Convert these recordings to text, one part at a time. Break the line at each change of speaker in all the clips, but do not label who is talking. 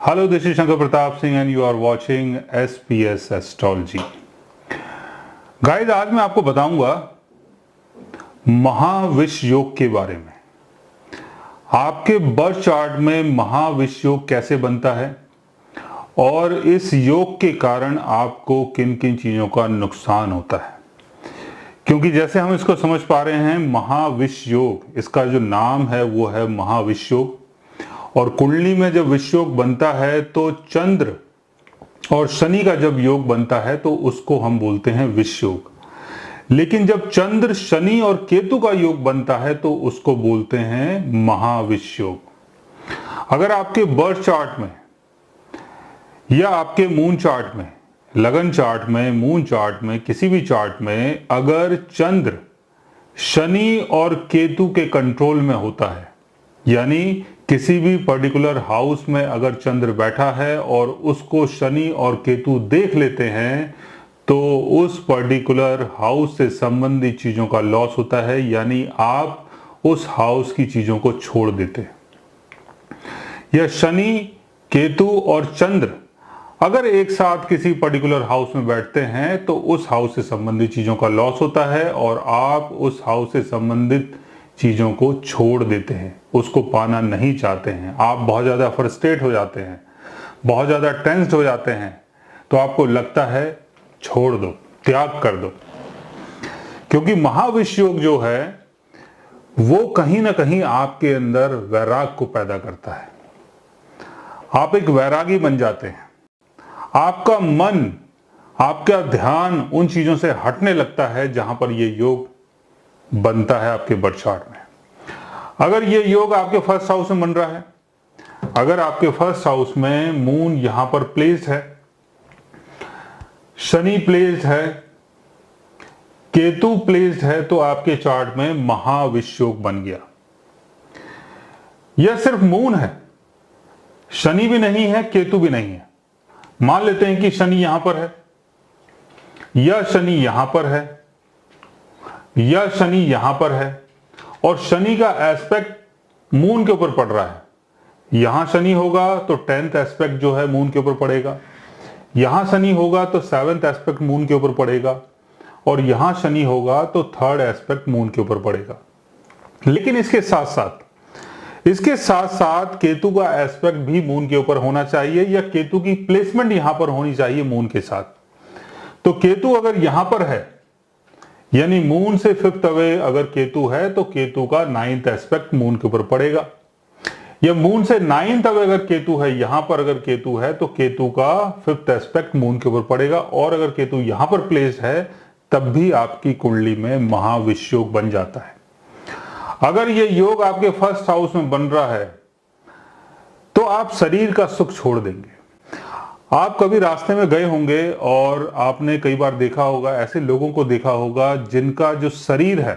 Hello, this is Shankar Pratap Singh and you are watching SPS Astrology. Guys, आज मैं आपको बताऊंगा महाविश्व योग के बारे में। आपके बर्थ चार्ट में महाविश्व योग कैसे बनता है और इस योग के कारण आपको किन किन चीजों का नुकसान होता है। क्योंकि जैसे हम इसको समझ पा रहे हैं, महाविश्व योग, इसका जो नाम है वो है महाविश्व योग। और कुंडली में जब विश्व योग बनता है तो चंद्र और शनि का जब योग बनता है तो उसको हम बोलते हैं विश्व योग। लेकिन जब चंद्र, शनि और केतु का योग बनता है तो उसको बोलते हैं महाविश्व योग। अगर आपके बर्थ चार्ट में या आपके मून चार्ट में, लगन चार्ट में, मून चार्ट में, किसी भी चार्ट में अगर चंद्र शनि और केतु के कंट्रोल में होता है, यानी किसी भी पर्टिकुलर हाउस में अगर चंद्र बैठा है और उसको शनि और केतु देख लेते हैं तो उस पर्टिकुलर हाउस से संबंधित चीजों का लॉस होता है, यानी आप उस हाउस की चीजों को छोड़ देते हैं। या शनि, केतु और चंद्र अगर एक साथ किसी पर्टिकुलर हाउस में बैठते हैं तो उस हाउस से संबंधित चीजों का लॉस होता है और आप उस हाउस से संबंधित चीजों को छोड़ देते हैं, उसको पाना नहीं चाहते हैं। आप बहुत ज्यादा फ्रस्ट्रेट हो जाते हैं, बहुत ज्यादा टेंस्ड हो जाते हैं, तो आपको लगता है छोड़ दो, त्याग कर दो। क्योंकि महाविश्व योग जो है वो कहीं ना कहीं आपके अंदर वैराग को पैदा करता है। आप एक वैरागी बन जाते हैं, आपका मन, आपका ध्यान उन चीजों से हटने लगता है जहां पर ये योग बनता है आपके बर्थ चार्ट में। अगर ये योग आपके फर्स्ट हाउस में बन रहा है, अगर आपके फर्स्ट हाउस में मून यहां पर प्लेस्ड है, शनि प्लेस्ड है, केतु प्लेस्ड है, तो आपके चार्ट में महाविश्व योग बन गया। यह सिर्फ मून है, शनि भी नहीं है, केतु भी नहीं है। मान लेते हैं कि शनि यहां पर है या शनि यहां पर है या शनि यहां पर है और शनि का एस्पेक्ट मून के ऊपर पड़ रहा है। यहां शनि होगा तो 10th एस्पेक्ट जो है मून के ऊपर पड़ेगा, यहां शनि होगा तो 7th एस्पेक्ट मून के ऊपर पड़ेगा और यहां शनि होगा तो 3rd एस्पेक्ट मून के ऊपर पड़ेगा। लेकिन इसके साथ साथ केतु का एस्पेक्ट भी मून के ऊपर होना चाहिए या केतु की प्लेसमेंट यहां पर होनी चाहिए मून के साथ। तो केतु अगर यहां पर है, यानी मून से 5th अवे अगर केतु है तो केतु का 9th एस्पेक्ट मून के ऊपर पड़ेगा। या मून से 9th अवे अगर केतु है, यहां पर अगर केतु है तो केतु का 5th एस्पेक्ट मून के ऊपर पड़ेगा। और अगर केतु यहां पर प्लेस्ड है तब भी आपकी कुंडली में महाविश्व योग बन जाता है। अगर ये योग आपके फर्स्ट हाउस में बन रहा है तो आप शरीर का सुख छोड़ देंगे। आप कभी रास्ते में गए होंगे और आपने कई बार देखा होगा, ऐसे लोगों को देखा होगा जिनका जो शरीर है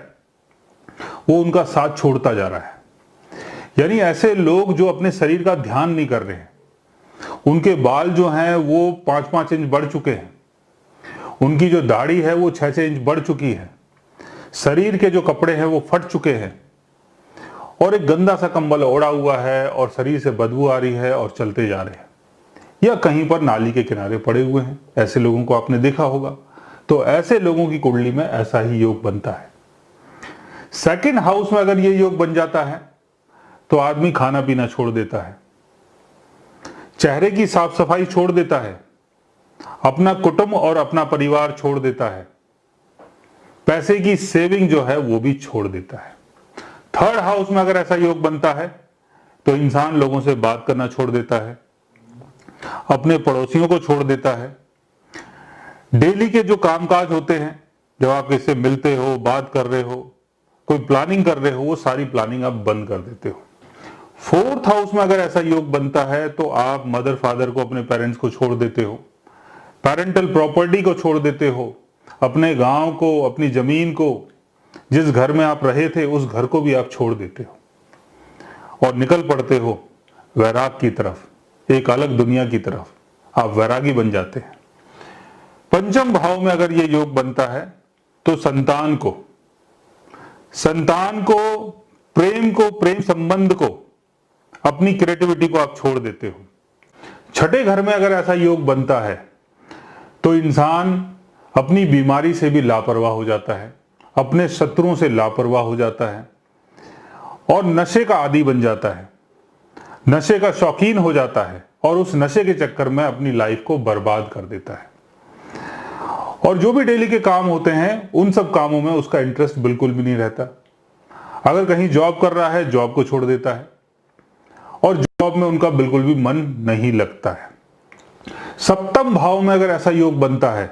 वो उनका साथ छोड़ता जा रहा है। यानी ऐसे लोग जो अपने शरीर का ध्यान नहीं कर रहे हैं, उनके बाल जो हैं वो 5-5 इंच बढ़ चुके हैं, उनकी जो दाढ़ी है वो 6-6 इंच बढ़ चुकी है, शरीर के जो कपड़े हैं वो फट चुके हैं और एक गंदा सा कंबल ओढ़ा हुआ है और शरीर से बदबू आ रही है और चलते जा रहे हैं या कहीं पर नाली के किनारे पड़े हुए हैं। ऐसे लोगों को आपने देखा होगा। तो ऐसे लोगों की कुंडली में ऐसा ही योग बनता है। सेकंड हाउस में अगर ये योग बन जाता है तो आदमी खाना पीना छोड़ देता है, चेहरे की साफ सफाई छोड़ देता है, अपना कुटुंब और अपना परिवार छोड़ देता है, पैसे की सेविंग जो है वो भी छोड़ देता है। थर्ड हाउस में अगर ऐसा योग बनता है तो इंसान लोगों से बात करना छोड़ देता है, अपने पड़ोसियों को छोड़ देता है, डेली के जो कामकाज होते हैं, जब आप किससे मिलते हो, बात कर रहे हो, कोई प्लानिंग कर रहे हो, वो सारी प्लानिंग आप बंद कर देते हो। फोर्थ हाउस में अगर ऐसा योग बनता है तो आप मदर फादर को, अपने पेरेंट्स को छोड़ देते हो, पेरेंटल प्रॉपर्टी को छोड़ देते हो, अपने गांव को, अपनी जमीन को, जिस घर में आप रहे थे उस घर को भी आप छोड़ देते हो और निकल पड़ते हो वैराग की तरफ, एक अलग दुनिया की तरफ। आप वैरागी बन जाते हैं। पंचम भाव में अगर ये योग बनता है तो संतान को, प्रेम संबंध को, अपनी क्रिएटिविटी को आप छोड़ देते हो। छठे घर में अगर ऐसा योग बनता है तो इंसान अपनी बीमारी से भी लापरवाह हो जाता है, अपने शत्रुओं से लापरवाह हो जाता है और नशे का आदी बन जाता है, नशे का शौकीन हो जाता है और उस नशे के चक्कर में अपनी लाइफ को बर्बाद कर देता है। और जो भी डेली के काम होते हैं उन सब कामों में उसका इंटरेस्ट बिल्कुल भी नहीं रहता। अगर कहीं जॉब कर रहा है, जॉब को छोड़ देता है और जॉब में उनका बिल्कुल भी मन नहीं लगता है। सप्तम भाव में अगर ऐसा योग बनता है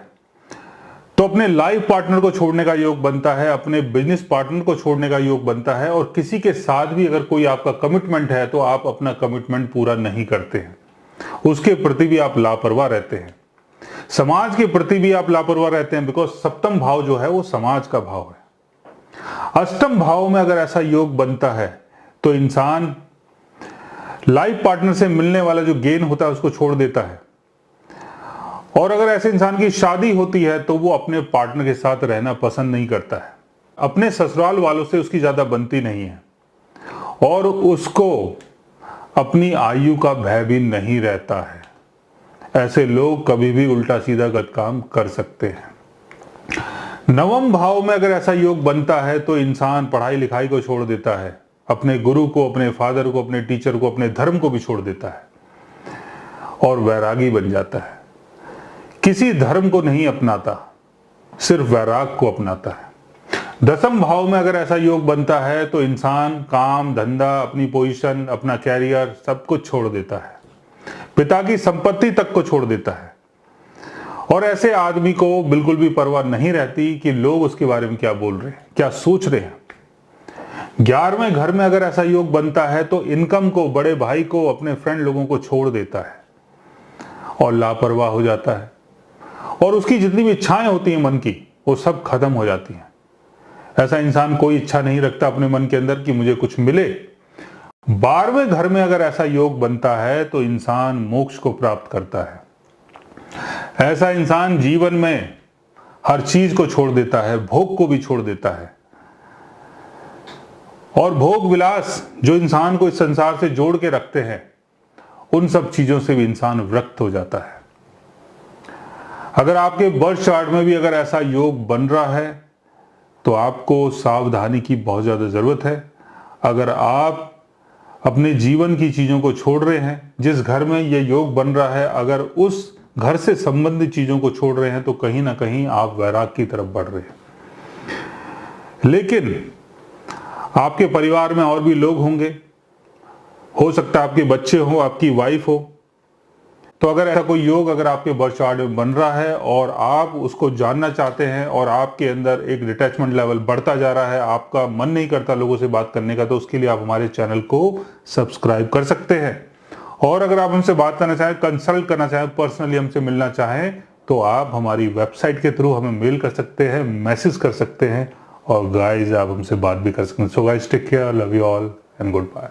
तो अपने लाइफ पार्टनर को छोड़ने का योग बनता है, अपने बिजनेस पार्टनर को छोड़ने का योग बनता है और किसी के साथ भी अगर कोई आपका कमिटमेंट है तो आप अपना कमिटमेंट पूरा नहीं करते हैं, उसके प्रति भी आप लापरवाह रहते हैं, समाज के प्रति भी आप लापरवाह रहते हैं, बिकॉज सप्तम भाव जो है वो समाज का भाव है। अष्टम भाव में अगर ऐसा योग बनता है तो इंसान लाइफ पार्टनर से मिलने वाला जो गेन होता है उसको छोड़ देता है और अगर ऐसे इंसान की शादी होती है तो वो अपने पार्टनर के साथ रहना पसंद नहीं करता है, अपने ससुराल वालों से उसकी ज्यादा बनती नहीं है और उसको अपनी आयु का भय भी नहीं रहता है। ऐसे लोग कभी भी उल्टा सीधा गलत काम कर सकते हैं। नवम भाव में अगर ऐसा योग बनता है तो इंसान पढ़ाई लिखाई को छोड़ देता है, अपने गुरु को, अपने फादर को, अपने टीचर को, अपने धर्म को भी छोड़ देता है और वैरागी बन जाता है। किसी धर्म को नहीं अपनाता, सिर्फ वैराग को अपनाता है। दसम भाव में अगर ऐसा योग बनता है तो इंसान काम धंधा, अपनी पोजीशन, अपना कैरियर सब कुछ छोड़ देता है, पिता की संपत्ति तक को छोड़ देता है और ऐसे आदमी को बिल्कुल भी परवाह नहीं रहती कि लोग उसके बारे में क्या बोल रहे हैं, क्या सोच रहे हैं। 11वें घर में अगर ऐसा योग बनता है तो इनकम को, बड़े भाई को, अपने फ्रेंड लोगों को छोड़ देता है और लापरवाह हो जाता है और उसकी जितनी भी इच्छाएं होती हैं मन की वो सब खत्म हो जाती हैं। ऐसा इंसान कोई इच्छा नहीं रखता अपने मन के अंदर कि मुझे कुछ मिले। 12वें घर में अगर ऐसा योग बनता है तो इंसान मोक्ष को प्राप्त करता है। ऐसा इंसान जीवन में हर चीज को छोड़ देता है, भोग को भी छोड़ देता है और भोग विलास जो इंसान को इस संसार से जोड़ के रखते हैं उन सब चीजों से भी इंसान विरक्त हो जाता है। अगर आपके बर्थ चार्ट में भी अगर ऐसा योग बन रहा है तो आपको सावधानी की बहुत ज्यादा जरूरत है। अगर आप अपने जीवन की चीजों को छोड़ रहे हैं, जिस घर में ये योग बन रहा है अगर उस घर से संबंधित चीजों को छोड़ रहे हैं तो कहीं ना कहीं आप वैराग की तरफ बढ़ रहे हैं। लेकिन आपके परिवार में और भी लोग होंगे, हो सकता है आपके बच्चे हो, आपकी वाइफ हो, तो अगर ऐसा कोई योग अगर आपके बर्थ चार्ट में बन रहा है और आप उसको जानना चाहते हैं और आपके अंदर एक डिटैचमेंट लेवल बढ़ता जा रहा है, आपका मन नहीं करता लोगों से बात करने का, तो उसके लिए आप हमारे चैनल को सब्सक्राइब कर सकते हैं। और अगर आप हमसे बात करना चाहें, कंसल्ट करना चाहें, पर्सनली हमसे मिलना चाहें तो आप हमारी वेबसाइट के थ्रू हमें मेल कर सकते हैं, मैसेज कर सकते हैं और गाइज आप हमसे बात भी कर सकते हैं। So guys take care, love you all and good bye.